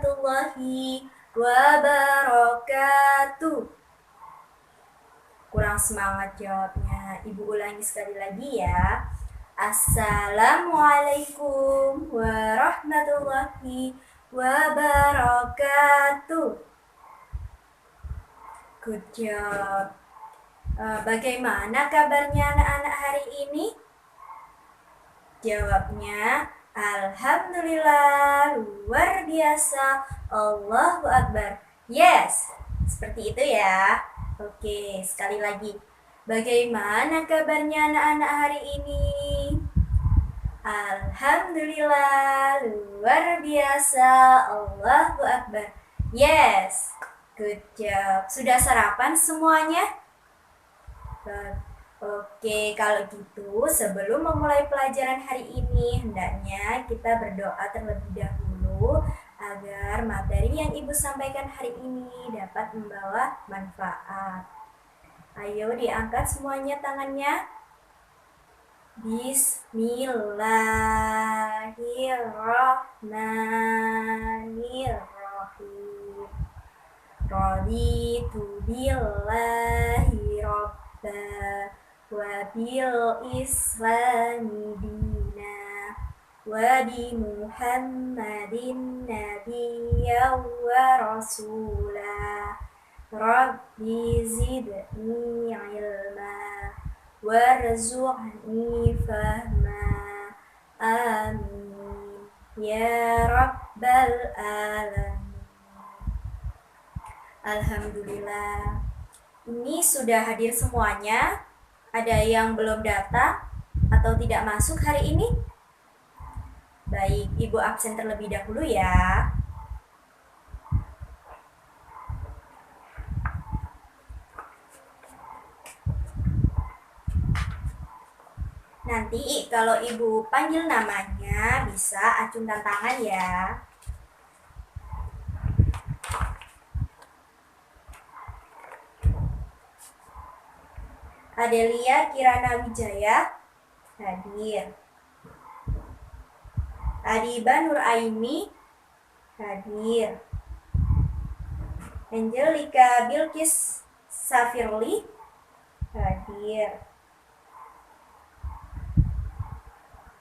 warahmatullahi wabarakatuh. Kurang semangat jawabnya. Ibu ulangi sekali lagi ya. Assalamualaikum warahmatullahi wabarakatuh. Good job. Bagaimana kabarnya anak-anak hari ini? Jawabnya, alhamdulillah, luar biasa, Allahu Akbar. Yes, seperti itu ya. Oke, sekali lagi. Bagaimana kabarnya anak-anak hari ini? Alhamdulillah, luar biasa, Allahu Akbar. Yes, good job. Sudah sarapan semuanya? Oke, kalau gitu sebelum memulai pelajaran hari ini, hendaknya kita berdoa terlebih dahulu agar materi yang Ibu sampaikan hari ini dapat membawa manfaat. Ayo diangkat semuanya tangannya. Bismillahirrahmanirrahim. Raditu billahi rabba wa bil islami dina wa bi muhammadin nabiyya wa rasulah rabbi zidni ilma warzuqni fahma amin ya rabbal alamin. Alhamdulillah. Ini sudah hadir semuanya. Ada yang belum datang atau tidak masuk hari ini? Baik, Ibu absen terlebih dahulu ya. Nanti kalau Ibu panggil namanya bisa acungkan tangan ya. Adelia Kirana Wijaya hadir. Adiba Nur Aini hadir. Angelika Bilkis Safirli hadir.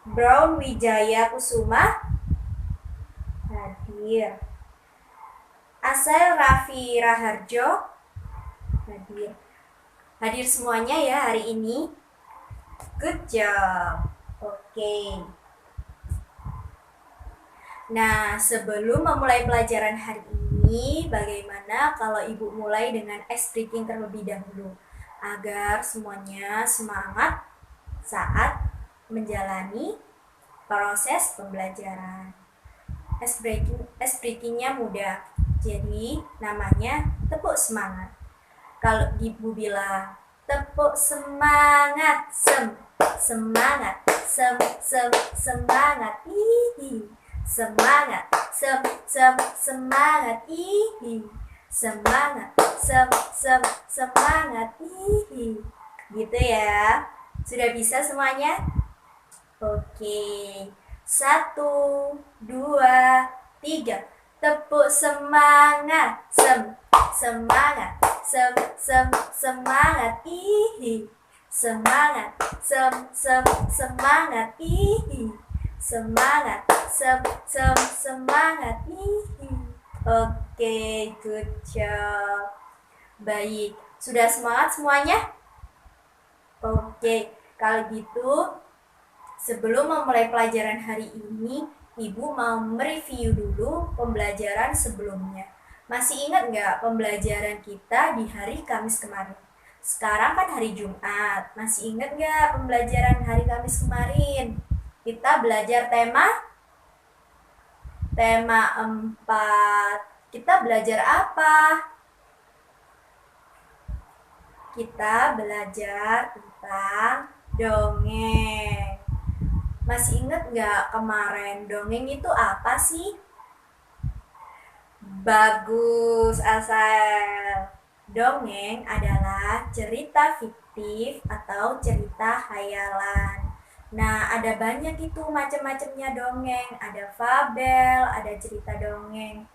Brown Wijaya Kusuma hadir. Asel Raffi Raharjo hadir. Hadir semuanya ya hari ini. Good job. Oke. Nah, sebelum memulai pelajaran hari ini, bagaimana kalau Ibu mulai dengan ice breaking terlebih dahulu agar semuanya semangat saat menjalani proses pembelajaran. Ice breakingnya mudah. Jadi namanya tepuk semangat. Kalau Ibu bilang tepuk semangat, semangat, semangat, semangat, semangat, semangat, semangat, gitu ya. Sudah bisa semuanya? Oke, 1, 2, 3. Tepuk semangat, semangat, semangat, semangat, semangat, semangat, Oke, good job. Baik, sudah semangat semuanya? Oke, kalau gitu sebelum memulai pelajaran hari ini, Ibu mau mereview dulu pembelajaran sebelumnya. Masih ingat nggak pembelajaran kita di hari Kamis kemarin? Sekarang kan hari Jumat. Masih ingat nggak pembelajaran hari Kamis kemarin? Kita belajar tema 4. Kita belajar apa? Kita belajar tentang dongeng. Masih ingat nggak kemarin dongeng itu apa sih? Bagus, Asal. Dongeng adalah cerita fiktif atau cerita khayalan. Nah, ada banyak itu macam-macamnya dongeng. Ada fabel, ada cerita dongeng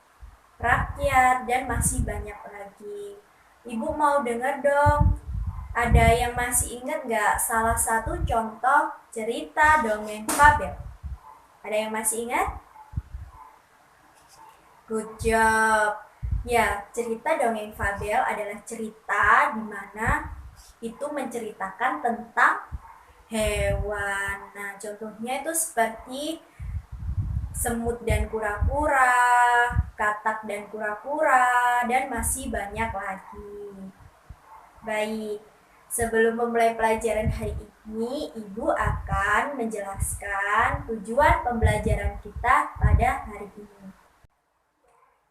rakyat, dan masih banyak lagi. Ibu mau dengar dong? Ada yang masih ingat nggak salah satu contoh cerita dongeng fabel? Ada yang masih ingat? Good job. Ya, cerita dongeng fabel adalah cerita di mana itu menceritakan tentang hewan. Nah, contohnya itu seperti semut dan kura-kura, katak dan kura-kura, dan masih banyak lagi. Baik, sebelum memulai pelajaran hari ini, Ibu akan menjelaskan tujuan pembelajaran kita pada hari ini.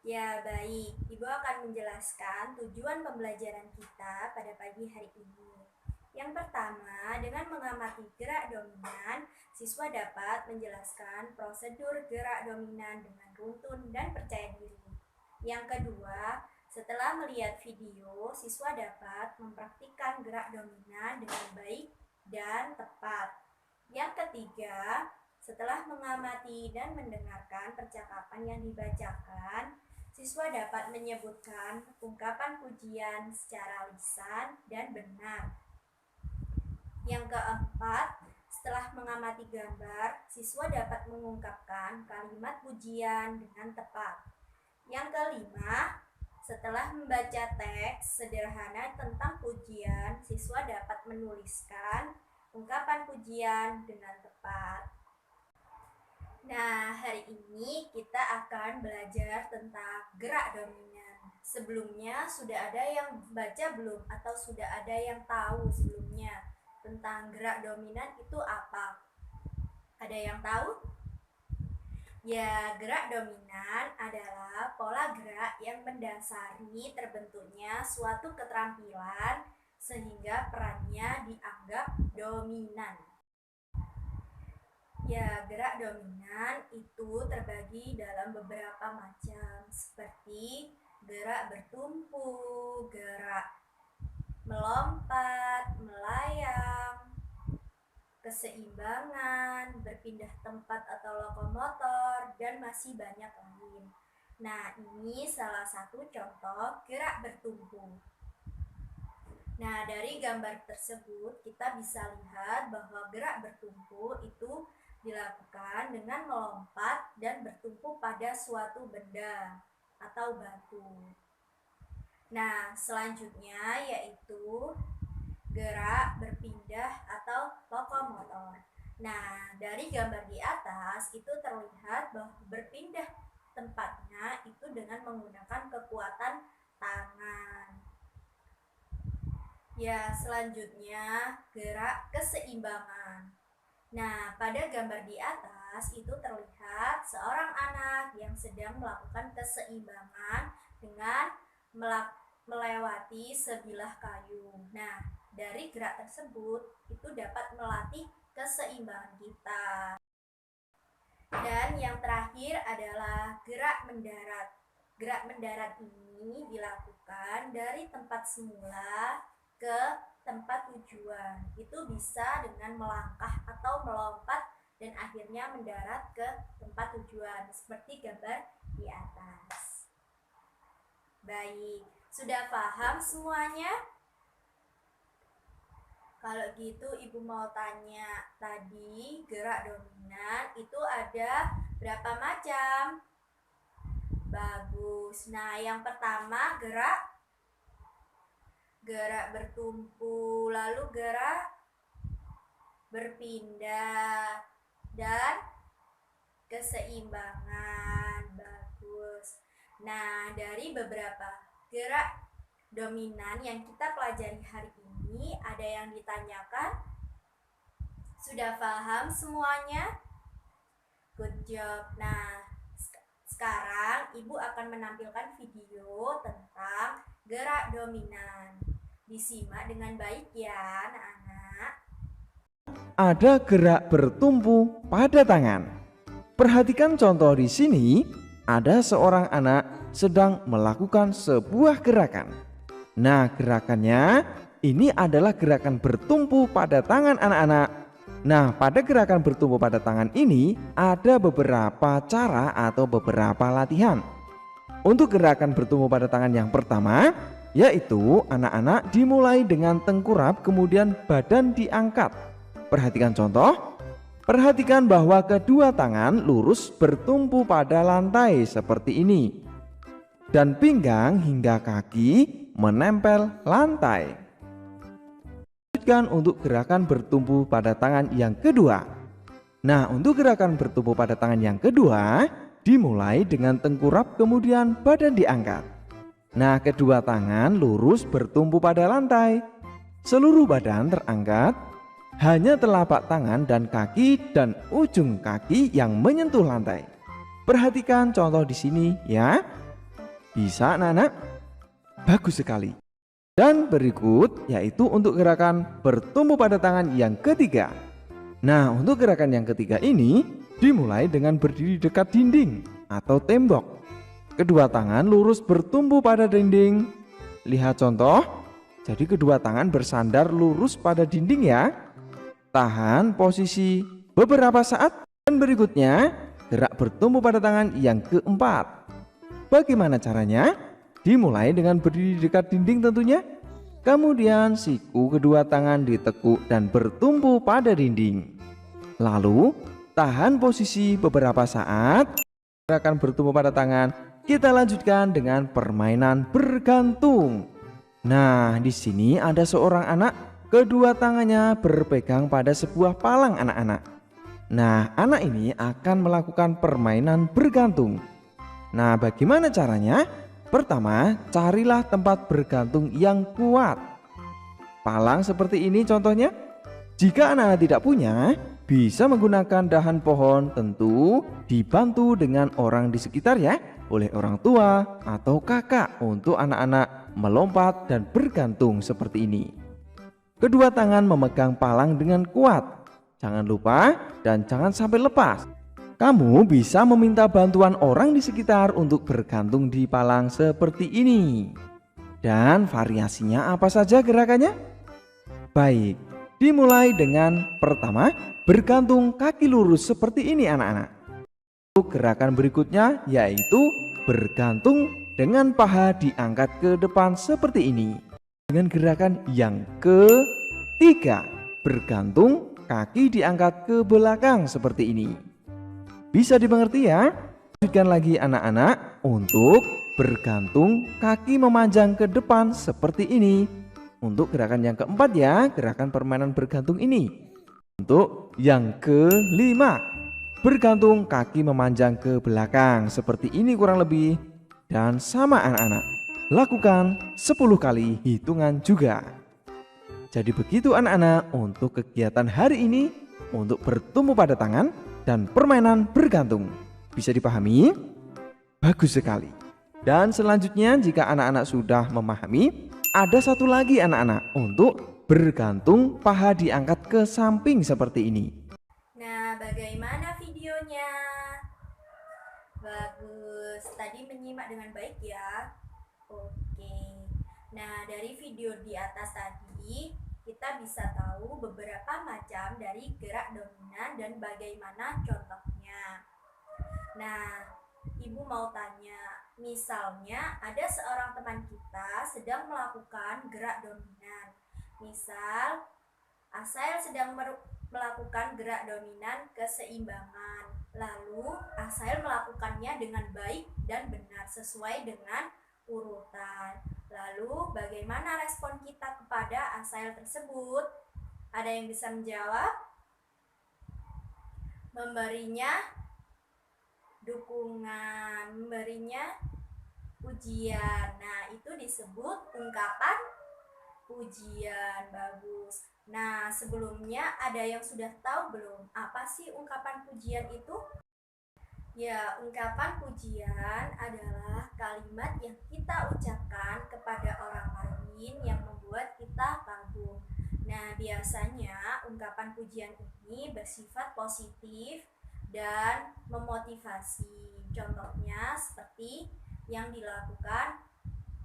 Ya, baik. Ibu akan menjelaskan tujuan pembelajaran kita pada pagi hari ini. Yang pertama, dengan mengamati gerak dominan, siswa dapat menjelaskan prosedur gerak dominan dengan runtun dan percaya diri. Yang kedua, setelah melihat video, siswa dapat mempraktikkan gerak dominan dengan baik dan tepat. Yang ketiga, setelah mengamati dan mendengarkan percakapan yang dibacakan, siswa dapat menyebutkan ungkapan pujian secara lisan dan benar. Yang keempat, setelah mengamati gambar, siswa dapat mengungkapkan kalimat pujian dengan tepat. Yang kelima, setelah membaca teks sederhana tentang pujian, siswa dapat menuliskan ungkapan pujian dengan tepat. Nah, hari ini kita akan belajar tentang gerak dominan. Sebelumnya sudah ada yang baca belum? Atau sudah ada yang tahu sebelumnya tentang gerak dominan itu apa? Ada yang tahu? Ya, gerak dominan adalah pola gerak yang mendasari terbentuknya suatu keterampilan sehingga perannya dianggap dominan. Ya, gerak dominan itu terbagi dalam beberapa macam, seperti gerak bertumpu, gerak melompat, melayang, keseimbangan, berpindah tempat atau lokomotor, dan masih banyak lain. Nah, ini salah satu contoh gerak bertumpu. Nah, dari gambar tersebut kita bisa lihat bahwa gerak bertumpu itu dilakukan dengan melompat dan bertumpu pada suatu benda atau batu. Nah, selanjutnya yaitu gerak berpindah atau lokomotor. Nah, dari gambar di atas itu terlihat bahwa berpindah tempatnya itu dengan menggunakan kekuatan tangan. Ya, selanjutnya gerak keseimbangan. Nah, pada gambar di atas itu terlihat seorang anak yang sedang melakukan keseimbangan dengan melewati sebilah kayu. Nah, dari gerak tersebut itu dapat melatih keseimbangan kita. Dan yang terakhir adalah gerak mendarat. Gerak mendarat ini dilakukan dari tempat semula ke tempat tujuan. Itu bisa dengan melangkah atau melompat dan akhirnya mendarat ke tempat tujuan seperti gambar di atas. Baik, sudah paham semuanya? Kalau gitu Ibu mau tanya, tadi gerak dominan itu ada berapa macam? Bagus. Nah, yang pertama gerak bertumpu, lalu gerak berpindah, dan keseimbangan. Bagus. Nah, dari beberapa gerak dominan yang kita pelajari hari ini, ada yang ditanyakan? Sudah paham semuanya? Good job. Nah, sekarang Ibu akan menampilkan video tentang gerak dominan. Disimak dengan baik ya, anak-anak. Ada gerak bertumpu pada tangan. Perhatikan contoh di sini, ada seorang anak sedang melakukan sebuah gerakan. Nah, gerakannya ini adalah gerakan bertumpu pada tangan anak-anak. Nah, pada gerakan bertumpu pada tangan ini ada beberapa cara atau beberapa latihan. untuk gerakan bertumpu pada tangan yang pertama, yaitu anak-anak dimulai dengan tengkurap kemudian badan diangkat. Perhatikan contoh. Perhatikan bahwa kedua tangan lurus bertumpu pada lantai seperti ini. Dan pinggang hingga kaki menempel lantai. Lanjutkan untuk gerakan bertumpu pada tangan yang kedua. Nah, untuk gerakan bertumpu pada tangan yang kedua, dimulai dengan tengkurap kemudian badan diangkat. Nah, kedua tangan lurus bertumpu pada lantai. Seluruh badan terangkat. Hanya telapak tangan dan kaki dan ujung kaki yang menyentuh lantai. Perhatikan contoh di sini ya. Bisa anak-anak? Bagus sekali. Dan berikut yaitu untuk gerakan bertumpu pada tangan yang ketiga. Nah, untuk gerakan yang ketiga ini dimulai dengan berdiri dekat dinding atau tembok. Kedua tangan lurus bertumpu pada dinding. Lihat contoh. Jadi kedua tangan bersandar lurus pada dinding ya. Tahan posisi beberapa saat dan berikutnya gerak bertumpu pada tangan yang keempat. Bagaimana caranya? Dimulai dengan berdiri dekat dinding tentunya. Kemudian siku kedua tangan ditekuk dan bertumpu pada dinding. Lalu tahan posisi beberapa saat. Gerakan bertumpu pada tangan kita lanjutkan dengan permainan bergantung. Nah, di sini ada seorang anak. Kedua tangannya berpegang pada sebuah palang anak-anak. Nah, anak ini akan melakukan permainan bergantung. Nah, bagaimana caranya? Pertama, carilah tempat bergantung yang kuat. Palang seperti ini contohnya. Jika anak-anak tidak punya, bisa menggunakan dahan pohon, tentu dibantu dengan orang di sekitar ya, oleh orang tua atau kakak untuk anak-anak melompat dan bergantung seperti ini. Kedua tangan memegang palang dengan kuat. Jangan lupa dan jangan sampai lepas. Kamu bisa meminta bantuan orang di sekitar untuk bergantung di palang seperti ini. Dan variasinya apa saja gerakannya? Baik, dimulai dengan pertama, bergantung kaki lurus seperti ini anak-anak. Untuk gerakan berikutnya yaitu bergantung dengan paha diangkat ke depan seperti ini. Dengan gerakan yang ketiga, bergantung kaki diangkat ke belakang seperti ini. Bisa dimengerti ya? Lanjutkan lagi anak-anak untuk bergantung kaki memanjang ke depan seperti ini. Untuk gerakan yang keempat ya, gerakan permainan bergantung ini. Untuk yang kelima, bergantung kaki memanjang ke belakang seperti ini kurang lebih. Dan sama anak-anak. Lakukan 10 kali hitungan juga. Jadi begitu anak-anak untuk kegiatan hari ini untuk bertumpu pada tangan dan permainan bergantung. Bisa dipahami? Bagus sekali. Dan selanjutnya jika anak-anak sudah memahami, ada satu lagi anak-anak untuk bergantung paha diangkat ke samping seperti ini. Nah, bagaimana videonya? Bagus. Tadi menyimak dengan baik ya. Oke. Nah, dari video di atas tadi kita bisa tahu beberapa macam dari gerak dominan dan bagaimana contohnya. Nah, Ibu mau tanya, misalnya ada seorang teman kita sedang melakukan gerak dominan. Misal, Asael sedang melakukan gerak dominan keseimbangan. Lalu, Asael melakukannya dengan baik dan benar sesuai dengan urutan. Lalu bagaimana respon kita kepada Asael tersebut? Ada yang bisa menjawab? Memberinya dukungan, memberinya pujian. Nah, itu disebut ungkapan pujian. Bagus. Nah, sebelumnya ada yang sudah tahu belum? Apa sih ungkapan pujian itu? Ya, ungkapan pujian adalah kalimat yang kita ucapkan kepada orang lain yang membuat kita kagum. Nah, biasanya ungkapan pujian ini bersifat positif dan memotivasi. Contohnya seperti yang dilakukan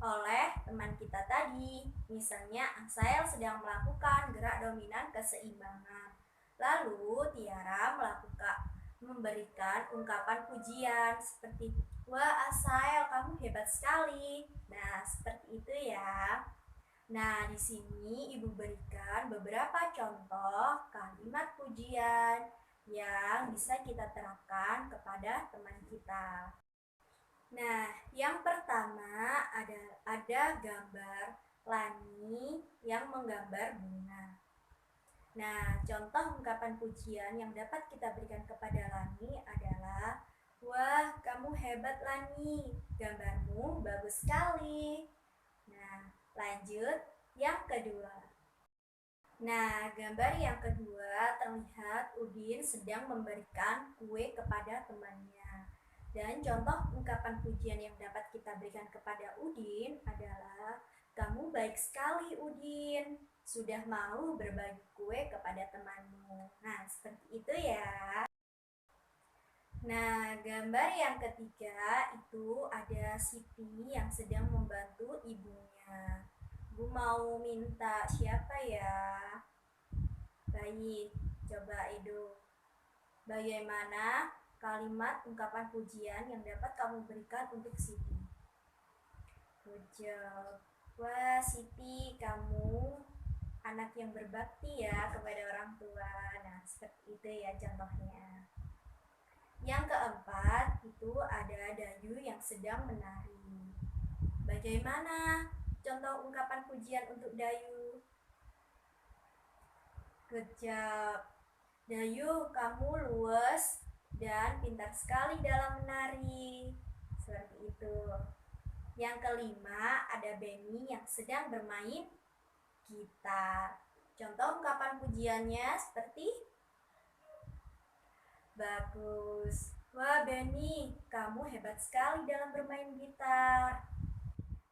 oleh teman kita tadi. Misalnya, Asael sedang melakukan gerak dominan keseimbangan. Lalu Tiara memberikan ungkapan pujian seperti wah Asael kamu hebat sekali. Nah, seperti itu ya. Nah, di sini Ibu berikan beberapa contoh kalimat pujian yang bisa kita terapkan kepada teman kita. Nah, yang pertama ada gambar Lani yang menggambar bunga. Nah, contoh ungkapan pujian yang dapat kita berikan kepada Lani adalah wah, kamu hebat Lani, gambarmu bagus sekali. Nah, lanjut yang kedua. Nah, gambar yang kedua terlihat Udin sedang memberikan kue kepada temannya. Dan contoh ungkapan pujian yang dapat kita berikan kepada Udin adalah kamu baik sekali Udin, sudah mau berbagi kue kepada temanmu. Nah, seperti itu ya. Nah, gambar yang ketiga itu ada Siti yang sedang membantu ibunya. Bu mau minta siapa ya? Baik, coba Edo. Bagaimana kalimat ungkapan pujian yang dapat kamu berikan untuk Siti? Good job. Wah, Siti, kamu anak yang berbakti ya kepada orang tua. Nah, seperti itu ya contohnya. Yang keempat, itu ada Dayu yang sedang menari. Bagaimana contoh ungkapan pujian untuk Dayu? Good job. Dayu, kamu luwes dan pintar sekali dalam menari. Seperti itu. Yang kelima, ada Benny yang sedang bermain gitar. Contoh ungkapan pujiannya seperti bagus. Wah, Benny, kamu hebat sekali dalam bermain gitar.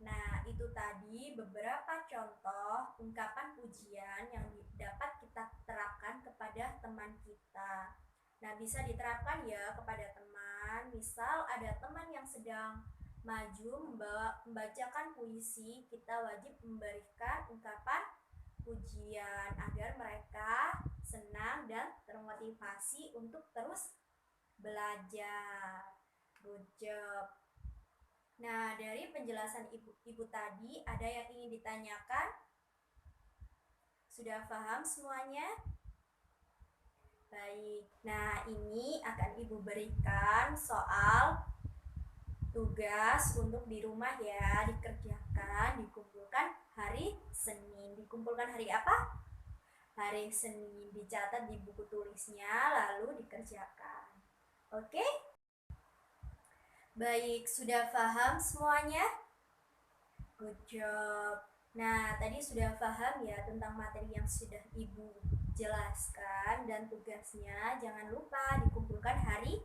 Nah, itu tadi beberapa contoh ungkapan pujian yang dapat kita terapkan kepada teman kita. Nah, bisa diterapkan ya kepada teman. Misal ada teman yang sedang maju membacakan puisi, kita wajib memberikan ungkapan pujian agar mereka senang dan termotivasi untuk terus belajar. Good job. Nah, dari penjelasan ibu tadi, ada yang ingin ditanyakan? Sudah paham semuanya? Baik. Nah, ini akan ibu berikan soal tugas untuk di rumah ya, dikerjakan, dikumpulkan hari Senin. Dikumpulkan hari apa? Hari Senin. Dicatat di buku tulisnya, lalu dikerjakan. Oke? Baik, sudah paham semuanya? Good job. Nah, tadi sudah paham ya tentang materi yang sudah Ibu jelaskan dan tugasnya jangan lupa dikumpulkan hari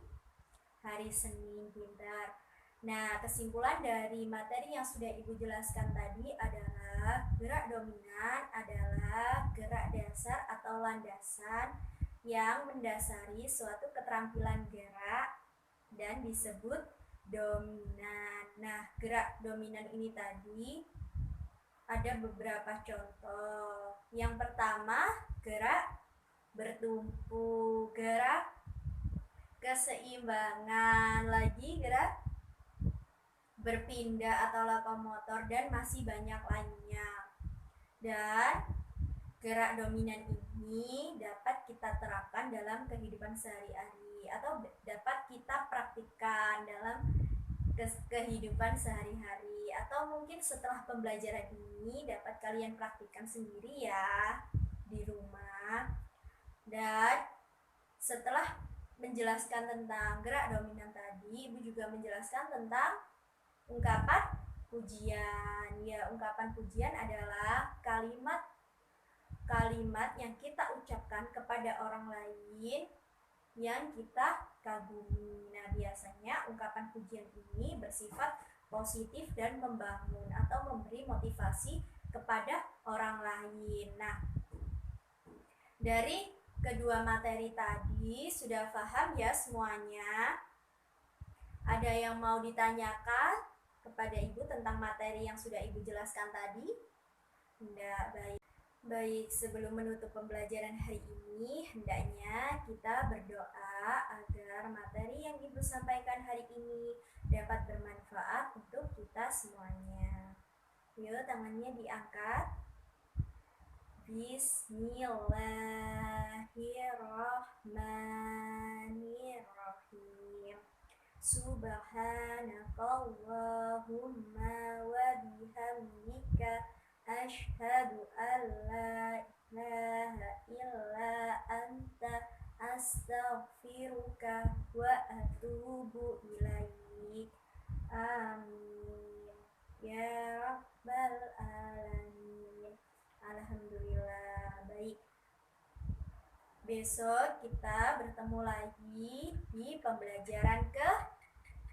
Senin, pintar. Nah, kesimpulan dari materi yang sudah Ibu jelaskan tadi adalah gerak dominan adalah gerak dasar atau landasan yang mendasari suatu keterampilan gerak dan disebut dominan. Nah, gerak dominan ini tadi ada beberapa contoh. Yang pertama, gerak bertumpu, gerak keseimbangan, lagi gerak berpindah atau lokomotor, dan masih banyak lainnya. Dan gerak dominan ini dapat kita terapkan dalam kehidupan sehari-hari atau dapat kita praktikkan dalam kehidupan sehari-hari, atau mungkin setelah pembelajaran ini dapat kalian praktikkan sendiri ya di rumah. Dan setelah menjelaskan tentang gerak dominan tadi, Ibu juga menjelaskan tentang ungkapan pujian. Ya, ungkapan pujian adalah kalimat yang kita ucapkan kepada orang lain yang kita kagumi. Nah, biasanya ungkapan pujian ini bersifat positif dan membangun atau memberi motivasi kepada orang lain. Nah, dari kedua materi tadi sudah paham ya semuanya? Ada yang mau ditanyakan kepada Ibu tentang materi yang sudah Ibu jelaskan tadi? Tidak, baik. Baik, sebelum menutup pembelajaran hari ini, hendaknya kita berdoa agar materi yang Ibu sampaikan hari ini dapat bermanfaat untuk kita semuanya. Yuk, tangannya diangkat. Bismillahirrahmanirrahim. Subhanakallahumma wa bihamdika asyhadu an la ilaha illa anta astaghfiruka wa atubu ilaik. Amin ya rabbal alamin. Alhamdulillah. Baik, besok kita bertemu lagi di pembelajaran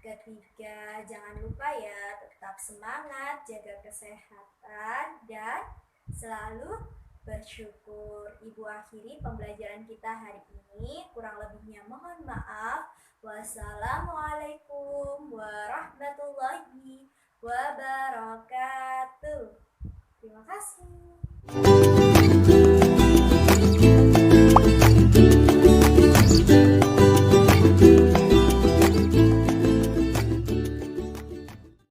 ketiga. Jangan lupa ya, tetap semangat, jaga kesehatan, dan selalu bersyukur. Ibu akhiri pembelajaran kita hari ini. Kurang lebihnya mohon maaf. Wassalamualaikum warahmatullahi wabarakatuh. Terima kasih.